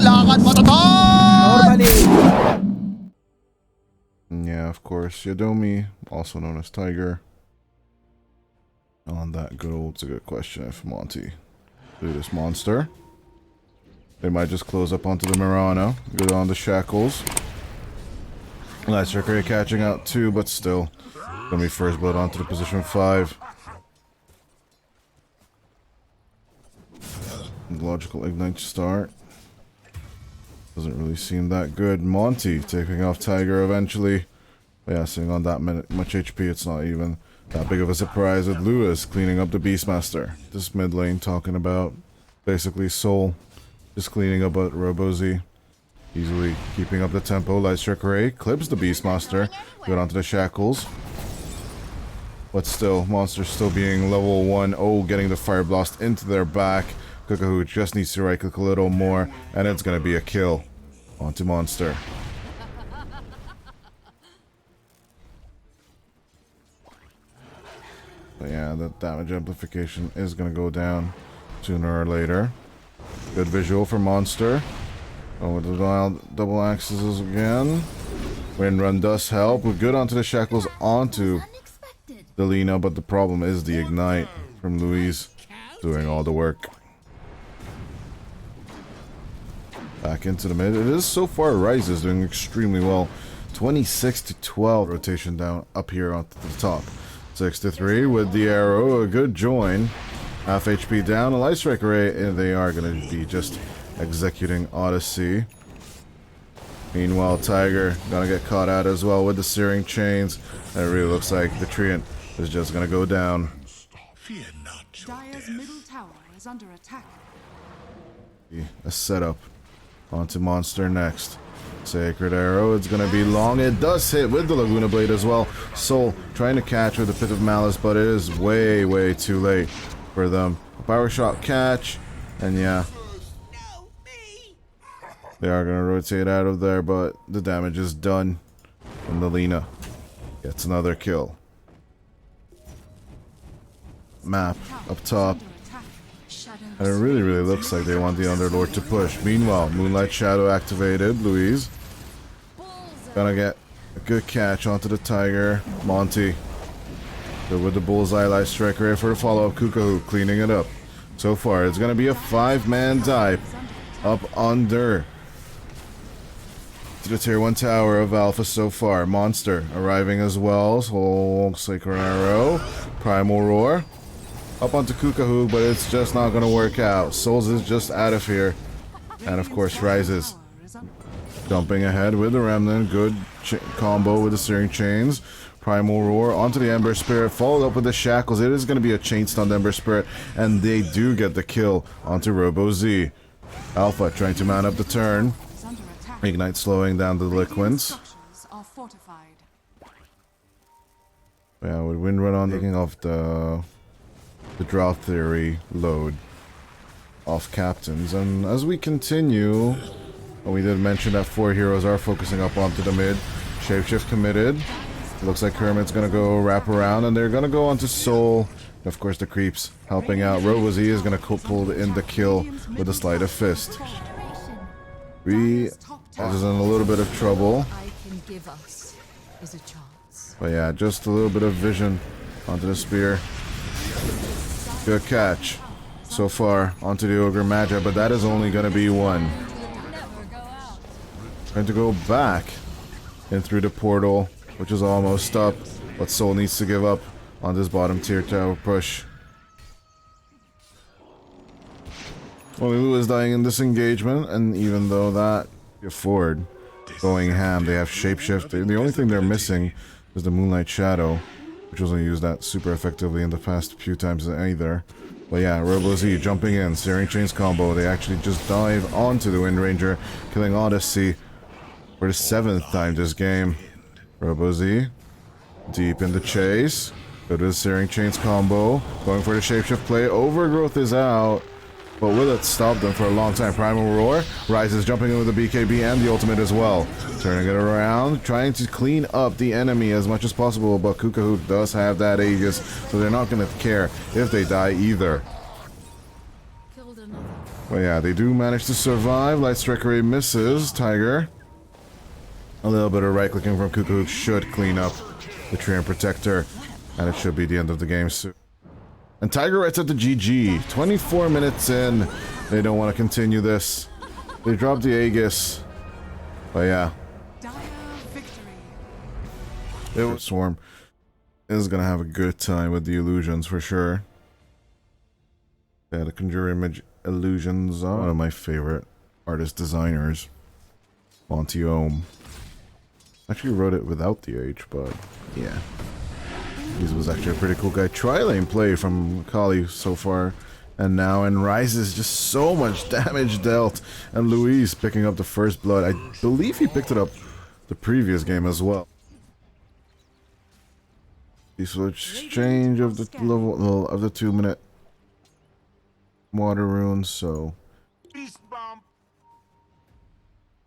lakad matatag! Normally. Yeah, of course. Yadomi, also known as Tiger. On that good old, it's a good question if Monty do this monster. They might just close up onto the Murano. Good on the shackles. Light Strike catching out too, but still. Gonna be first blood onto the position 5. Logical Ignite start. Doesn't really seem that good. Monty taking off Tiger eventually. But yeah, seeing on that much HP, it's not even that big of a surprise with Lewis cleaning up the Beastmaster. This mid lane talking about basically Soul just cleaning up at Robozy. Easily keeping up the tempo. Light Strike Ray clips the Beastmaster. Good onto the shackles. But still, monsters still being level 1. Oh, getting the Fire Blast into their back. Cuckoo just needs to right click a little more, and it's gonna be a kill. Onto monster. But yeah, the damage amplification is gonna go down sooner or later. Good visual for monster. Oh, with the double axes again. Wind run does help. We're good onto the shackles onto the Lina, but the problem is the ignite from Louise doing all the work. Back into the mid. It is so far Rise is doing extremely well. 26 to 12 rotation down up here onto the top. 6 to 3 with the arrow. A good join. Half HP down. A Light Strike Ray. And they are going to be just executing Odyssey. Meanwhile, Tiger gonna get caught out as well with the Searing Chains. It really looks like the Treant is just gonna go down. Fear not your Dire's middle tower is under attack. A setup onto monster next. Sacred Arrow, it's gonna be long. It does hit with the Laguna Blade as well. Soul trying to catch with the Pit of Malice, but it is way, way too late for them. A Power Shot catch, and yeah. They are going to rotate out of there, but the damage is done. And the Lina gets another kill. Map up top. And it really, really looks like they want the Underlord to push. Meanwhile, Moonlight Shadow activated. Louise gonna get a good catch onto the Tiger. Monty. Good with the Bullseye Light Strike Ray for the follow-up. Kukahu cleaning it up. So far, it's gonna be a 5-man dive up under to the tier 1 tower of Alpha so far. Monster arriving as well. Soul Sacred Arrow. Primal Roar. Up onto Kukahu, but it's just not going to work out. Souls is just out of here. And of course, Rises. Jumping ahead with the Remnant. Good combo with the Searing Chains. Primal Roar onto the Ember Spirit. Followed up with the Shackles. It is going to be a chain stunned Ember Spirit. And they do get the kill onto Robo Z. Alpha trying to mount up the turn. Ignite slowing down the Liquins. Yeah, with Wind Run on taking off the Drought Theory load off captains. And as we continue, we did mention that 4 heroes are focusing up onto the mid. Shapeshift committed. Looks like Kermit's gonna go wrap around, and they're gonna go onto Soul. Of course, the creeps helping out. Robozy is gonna pull in the kill with a Sleight of Fist. We is in a little bit of trouble. But yeah, just a little bit of vision onto the spear. Good catch so far onto the Ogre Magi, but that is only going to be one. Trying to go back in through the portal, which is almost up, but Soul needs to give up on this bottom tier tower push. Only Lou is dying in this engagement, and even though that afford going ham, they have Shapeshift. The only thing they're missing is the Moonlight Shadow, which wasn't used that super effectively in the past few times either. But yeah, Robo Z jumping in, Searing Chains combo. They actually just dive onto the Wind Ranger, killing Odyssey for the 7th time this game. Robo Z deep in the chase. Good with Searing Chains combo. Going for the Shapeshift play. Overgrowth is out. But will it stop them for a long time? Primal Roar. Rises jumping in with the BKB and the ultimate as well. Turning it around. Trying to clean up the enemy as much as possible. But Kukahook does have that Aegis. So they're not going to care if they die either. Killed another. Well, yeah, they do manage to survive. Light Strike Ray misses. Tiger. A little bit of right-clicking from Cuckoo should clean up the Treant Protector. And it should be the end of the game soon. And Tiger writes at the GG. 24 minutes in. They don't want to continue this. They dropped the Aegis. But yeah. Swarm is going to have a good time with the illusions for sure. Yeah, the Conjure Image illusions are one of my favorite artist designers. Monty Ohm. Actually wrote it without the H, but yeah. He was actually a pretty cool guy. Tri-lane play from Qhali so far. And now, and Rises just so much damage dealt. And Luis picking up the first blood. I believe he picked it up the previous game as well. Peaceful exchange of the level of the 2-minute water runes, so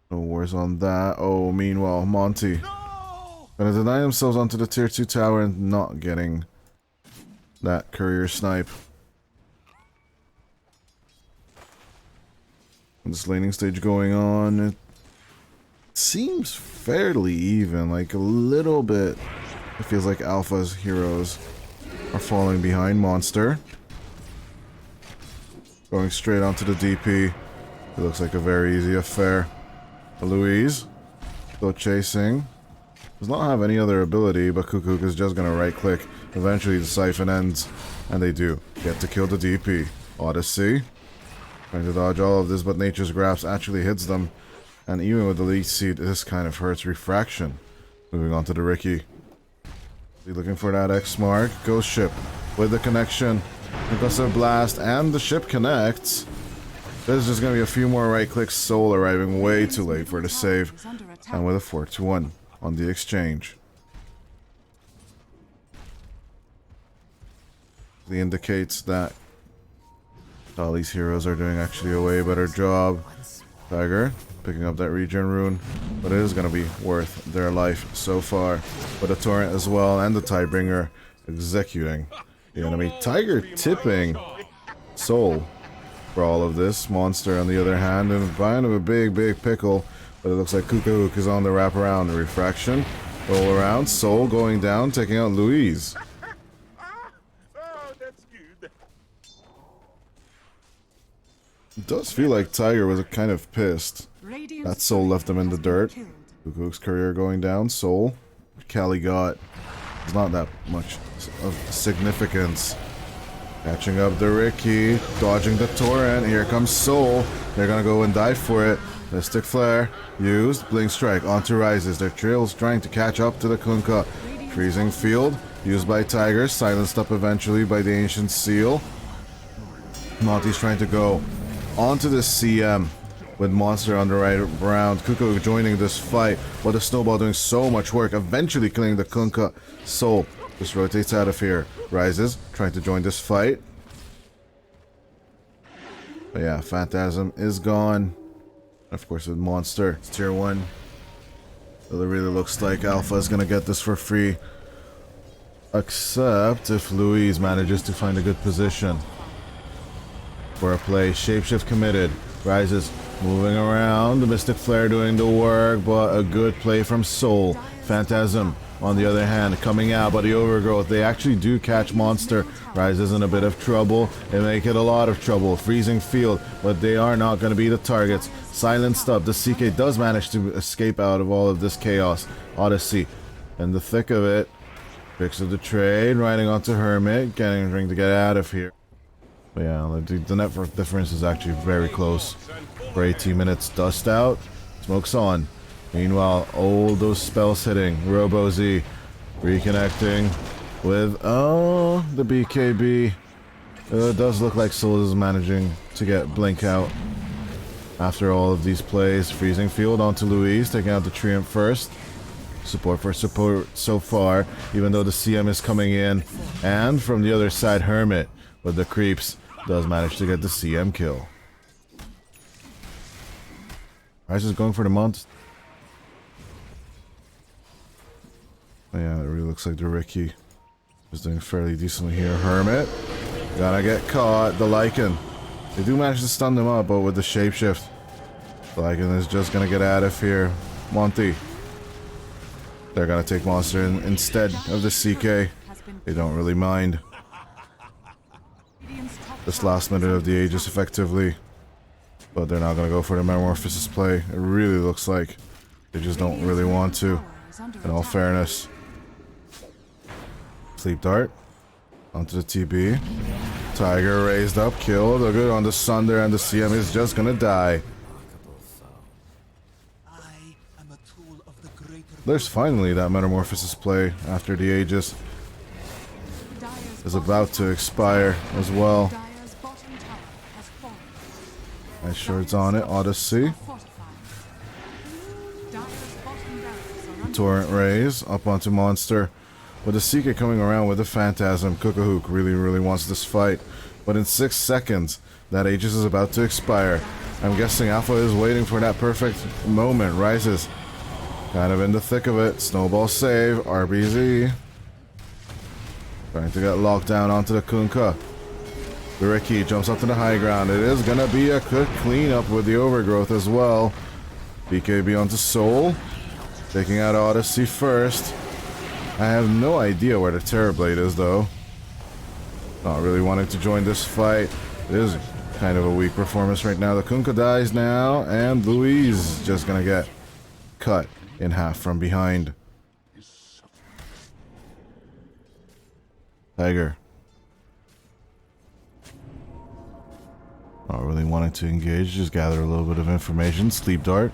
no wars on that. Oh, meanwhile, Monty gonna deny themselves onto the tier 2 tower and not getting that courier snipe. This laning stage going on, it seems fairly even, like a little bit. It feels like Alpha's heroes are falling behind. Monster going straight onto the DP. It looks like a very easy affair. Louise still chasing. Does not have any other ability, but Cuckoo is just gonna right click. Eventually the siphon ends, and they do get to kill the DP. Odyssey trying to dodge all of this, but Nature's Grasp actually hits them. And even with the lead seed, this kind of hurts. Refraction. Moving on to the Ricky. Looking for that X mark. Ghost Ship with the connection. Concussive Blast, and the ship connects. There's just going to be a few more right clicks. Soul arriving way too late for the save. And with a 4-1 on the exchange. It indicates that Qhali's heroes are doing actually a way better job. Tiger picking up that regen rune, but it is going to be worth their life so far. But the torrent as well, and the Tidebringer executing the enemy. Tiger tipping Soul for all of this. Monster on the other hand, and kind of a big pickle, but it looks like Kukahook is on the wraparound. Refraction, roll around, Soul going down, taking out Louise. It does feel like Tiger was kind of pissed that Soul left him in the dirt. Kukook's career going down. Soul, Qhali got is not that much of significance. Catching up the Ricky, dodging the torrent. Here comes Soul. They're gonna go and dive for it. Mystic Flare used. Blink Strike onto Rises. Their trail's trying to catch up to the Kunkka. Freezing Field used by Tiger. Silenced up eventually by the Ancient Seal. Monty's trying to go onto the CM with Monster on the right round. Kuko joining this fight, but the Snowball doing so much work, eventually killing the Kunkka. Soul just rotates out of here. Rises, trying to join this fight. But yeah, Phantasm is gone. Of course with Monster, it's tier 1. It really looks like Alpha is gonna get this for free. Except if Louise manages to find a good position for a play. Shapeshift committed. Rises moving around. The Mystic Flare doing the work, but a good play from Soul. Phantasm, on the other hand, coming out, but the Overgrowth, they actually do catch Monster. Rises in a bit of trouble. They make it a lot of trouble. Freezing Field, but they are not going to be the targets. Silenced up. The CK does manage to escape out of all of this chaos. Odyssey, in the thick of it. Picks up the trade, riding onto Hermit, getting to get out of here. But yeah, the network difference is actually very close. For 18 minutes, dust out, smoke's on. Meanwhile, all those spells hitting. Robo Z reconnecting with the BKB. It does look like Soul is managing to get Blink out after all of these plays. Freezing Field onto Louise, taking out the Treant first. Support for support so far, even though the CM is coming in. And from the other side, Hermit with the creeps does manage to get the CM kill. Rice is going for the mount. Oh yeah, it really looks like the Ricky is doing fairly decently here. Hermit gonna get caught. The Lycan They do manage to stun them up, but with the shapeshift, Flagon is just gonna get out of here. Monty. They're gonna take Monster instead of the CK. They don't really mind. This last minute of the Aegis effectively. But they're not gonna go for the Metamorphosis play. It really looks like they just don't really want to, in all fairness. Sleep Dart. Onto the TB. Tiger raised up, killed. They're good on the Sunder, and the CM is just gonna die. There's finally that Metamorphosis play after the Aegis is about to expire as well. Nice shards on it, Odyssey. Torrent raise up onto Monster. With the CK coming around with the Phantasm, Cook really wants this fight. But in 6 seconds, that Aegis is about to expire. I'm guessing Alpha is waiting for that perfect moment. Rises. Kind of in the thick of it. Snowball save. RBZ. Trying to get locked down onto the Kunkka. The Ricky jumps up to the high ground. It is going to be a good cleanup with the overgrowth as well. BKB onto Soul. Taking out Odyssey first. I have no idea where the Terrorblade is though. Not really wanting to join this fight. It is kind of a weak performance right now. The Kunkka dies now, and Louise just gonna get cut in half from behind. Tiger. Not really wanting to engage, just gather a little bit of information. Sleep Dart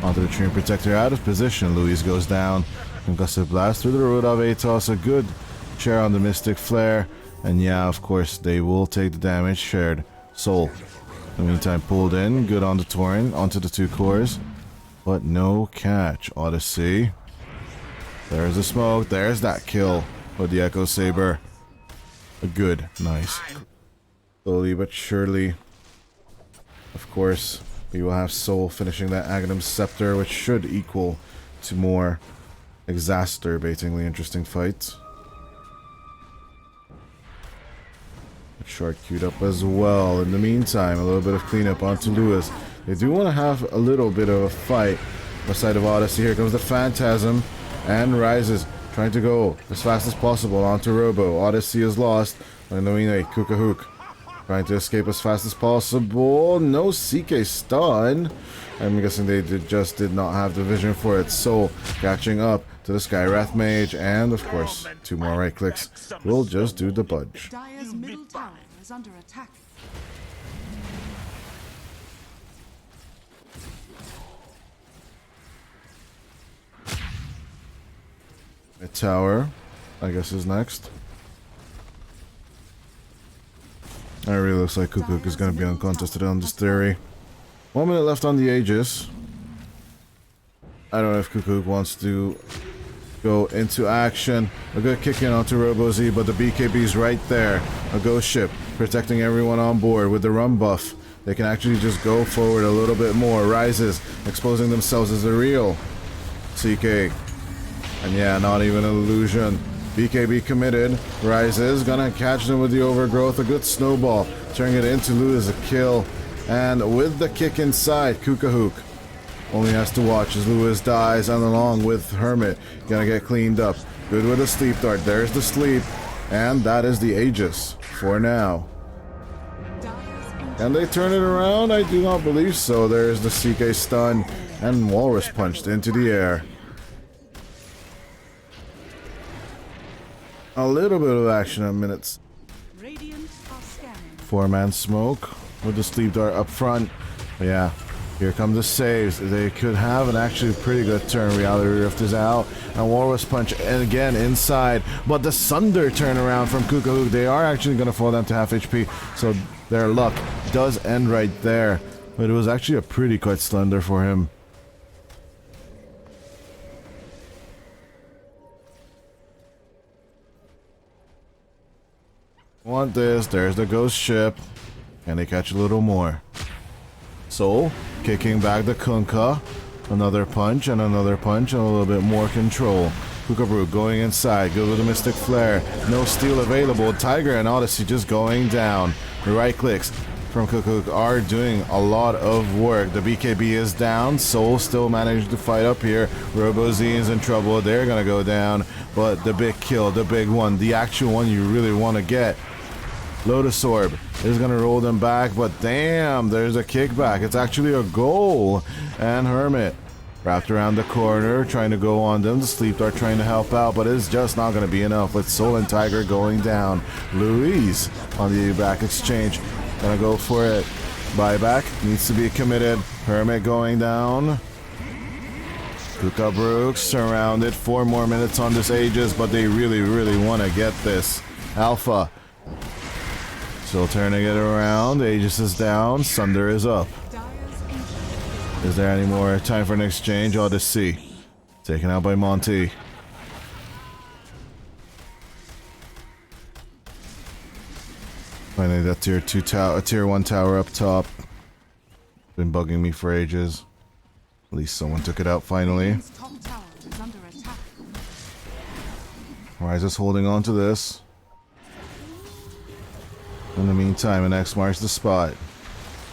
onto the Treant Protector, out of position. Louise goes down. Concussive Blast through the root of Atos. A good share on the Mystic Flare. And yeah, of course, they will take the damage shared. Soul. In the meantime, pulled in. Good on the Torrent. Onto the 2 cores. But no catch. Odyssey. There's the smoke. There's that kill with the Echo Saber. A good. Nice. Slowly but surely. Of course, we will have Soul finishing that Aghanim Scepter, which should equal to more exacerbatingly interesting fights. Short queued up as well. In the meantime, a little bit of cleanup onto Lewis. They do want to have a little bit of a fight on the side of Odyssey. Here comes the Phantasm and Rises, trying to go as fast as possible onto Robo. Odyssey is lost. And then we know Kukahook trying to escape as fast as possible. No CK stun. I'm guessing they just did not have the vision for it. Soul catching up to the Skywrath Mage, and of course, 2 more right clicks will just do the budge. Dire's middle tower is under attack. Mid tower, I guess, is next. It really looks like Kukook is going to be uncontested on this theory. 1 minute left on the Aegis. I don't know if Kukook wants to go into action. A good kick in onto Robo-Z, but the BKB's right there. A ghost ship protecting everyone on board with the run buff. They can actually just go forward a little bit more. Rises, exposing themselves as a real CK. And yeah, not even an illusion. BKB committed. Rises, gonna catch them with the overgrowth. A good snowball, turning it into Lewis, a kill. And with the kick inside, Kukahook only has to watch as Lewis dies, and along with Hermit, gonna get cleaned up. Good with the Sleep Dart. There's the sleep. And that is the Aegis for now. Can they turn it around? I do not believe so. There's the CK stun, and Walrus punched into the air. A little bit of action in minutes. 4-man smoke with the Sleep Dart up front. But yeah, here come the saves. They could have an actually pretty good turn. Reality Rift is out, and Walrus punch and again inside. But the Sunder turnaround from Kukahook. They are actually going to fall down to half HP, so their luck does end right there. But it was actually a pretty quick slender for him. Want this. There's the ghost ship. Can they catch a little more? Soul kicking back the Kunkka. Another punch and a little bit more control. Kukabru going inside. Good with the Mystic Flare. No steal available. Tiger and Odyssey just going down. The right clicks. from Cook are doing a lot of work. The BKB is down. Soul still managed to fight up here. RoboZ is in trouble. They're gonna go down. But the big kill, the big one, the actual one you really want to get. Lotus Orb is gonna roll them back, but damn, there's a kickback. It's actually a goal. And Hermit wrapped around the corner, trying to go on them. The Sleep Dart trying to help out, but it's just not gonna be enough with Soul and Tiger going down. Louise on the back exchange. Gonna go for it. Buyback needs to be committed. Hermit going down. Kuka Brooks surrounded. 4 more minutes on this Aegis, but they really want to get this. Alpha still turning it around. Aegis is down. Sunder is up. Is there any more time for an exchange? Odyssey taken out by Monty. Finally, that tier 1 tower up top. Been bugging me for ages. At least someone took it out finally. Ryze is holding on to this. In the meantime, an X marks the spot.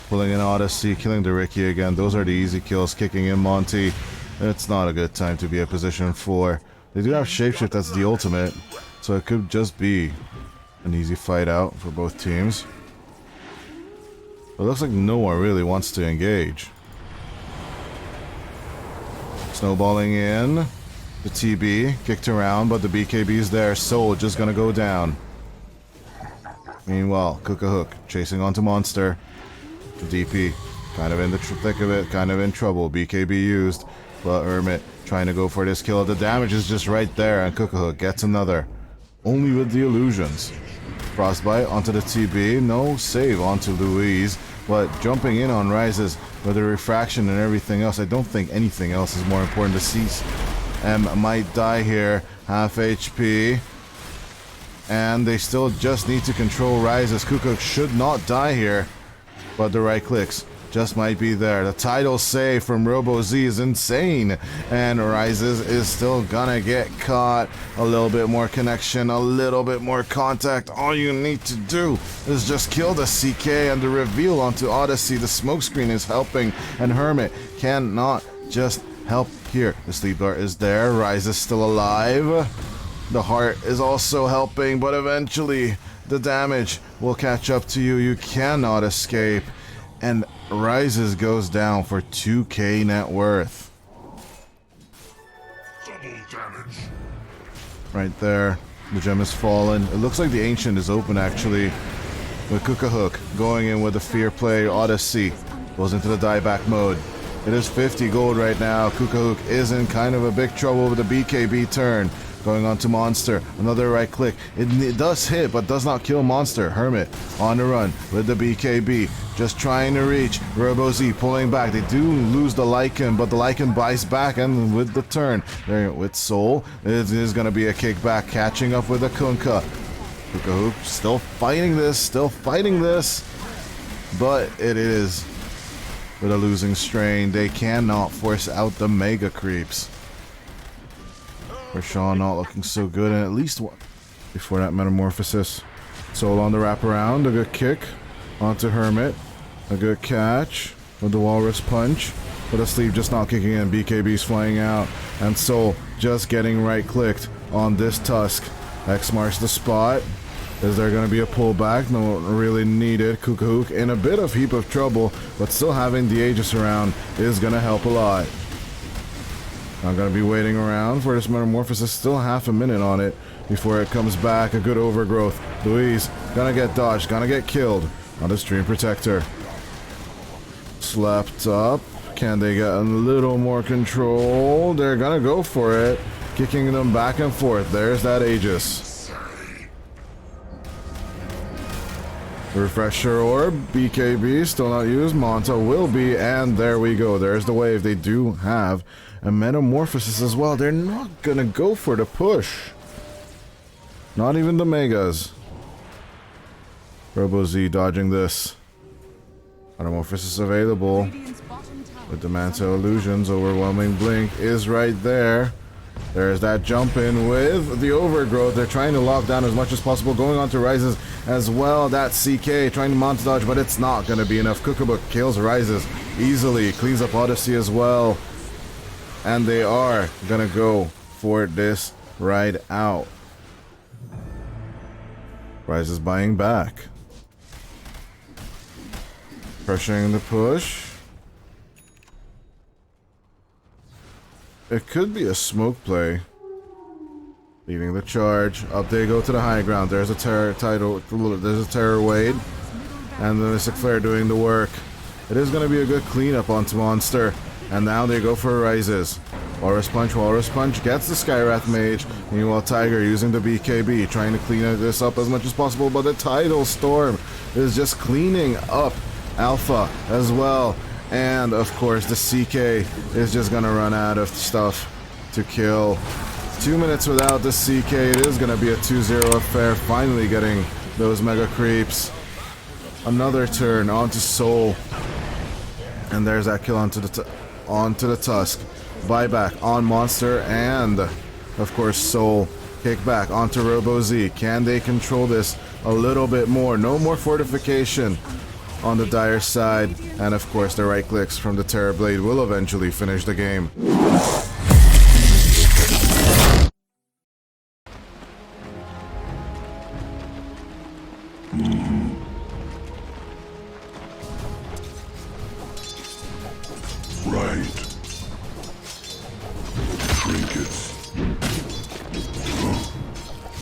Pulling in Odyssey, killing the Ricky again. Those are the easy kills. Kicking in Monty. It's not a good time to be at position 4. They do have Shapeshift, that's the ultimate. So it could just be an easy fight out for both teams. But it looks like no one really wants to engage. Snowballing in. The TB kicked around, but the BKB is there. Soul just gonna go down. Meanwhile, Cook chasing onto Monster. The DP kind of in the thick of it, kind of in trouble. BKB used, but Hermit trying to go for this kill. The damage is just right there, and Cook gets another. Only with the illusions. Frostbite onto the TB, no save onto Louise, but jumping in on Rises with the refraction and everything else. I don't think anything else is more important to see. Might die here, half HP, and they still just need to control Rises. Cook should not die here, but the right clicks just might be there. The title save from RoboZ is insane, and Rises is still gonna get caught. A little bit more connection, a little bit more contact. All you need to do is just kill the CK, and the reveal onto Odyssey. The smokescreen is helping, and Hermit cannot just help here. The Sleep Dart is there. Rises still alive. The Heart is also helping, but eventually the damage will catch up to you. You cannot escape. And Rises goes down for 2k net worth. Double damage. Right there. The gem is fallen. It looks like the Ancient is open actually. With Cook going in with the Fear play. Odyssey goes into the dieback mode. It is 50 gold right now. Cook is in kind of a big trouble with the BKB turn. Going on to Monster. Another right click. It does hit, but does not kill Monster. Hermit on the run with the BKB. Just trying to reach. RoboZ pulling back. They do lose the Lycan, but the Lycan buys back, and with the turn. There with Soul. It is going to be a kickback. Catching up with the Kunkka. Cook still fighting this. But it is with a losing strain. They cannot force out the Mega Creeps. Rashawn not looking so good, and at least one before that metamorphosis. Soul on the wraparound, a good kick onto Hermit, a good catch with the Walrus Punch, but a sleeve just not kicking in. BKB's flying out, and Soul just getting right clicked on this Tusk. X marks the spot. Is there going to be a pullback? No, really needed. Cook in a bit of heap of trouble, but still having the Aegis around is going to help a lot. I'm going to be waiting around for this metamorphosis. Still half a minute on it before it comes back. A good overgrowth. Louise gonna get dodged, gonna get killed on the Stream Protector. Slapped up. Can they get a little more control? They're gonna go for it. Kicking them back and forth. There's that Aegis. Refresher Orb. BKB still not used. Monta will be, and there we go. There's the wave. They do have a metamorphosis as well. They're not gonna go for the push. Not even the Megas. RoboZ dodging this. Metamorphosis available. With the Manta Illusions. Overwhelming Blink is right there. There's that jump in with the overgrowth. They're trying to lock down as much as possible, going on to Rises as well. That CK trying to mount dodge, but it's not going to be enough. Cookbook kills Rises easily, cleans up Odyssey as well. And they are going to go for this ride out. Rises buying back. Pressuring the push. It could be a smoke play. Leading the charge. Up they go to the high ground. There's a terror title. There's a terror wade. And the Mystic Flare doing the work. It is going to be a good cleanup onto Monster. And now they go for Rises. Walrus Punch gets the Skywrath Mage. Meanwhile, Tiger using the BKB, trying to clean this up as much as possible. But the Tidal Storm is just cleaning up Alpha as well. And of course the CK is just gonna run out of stuff to kill. 2 minutes without the CK, it is gonna be a 2-0 affair, finally getting those Mega Creeps. Another turn onto Soul. And there's that kill onto the Tusk. Buyback on Monster and of course Soul. Kick back onto Robo Z. Can they control this a little bit more? No more fortification on the Dire side, and of course the right clicks from the Terror Blade will eventually finish the game.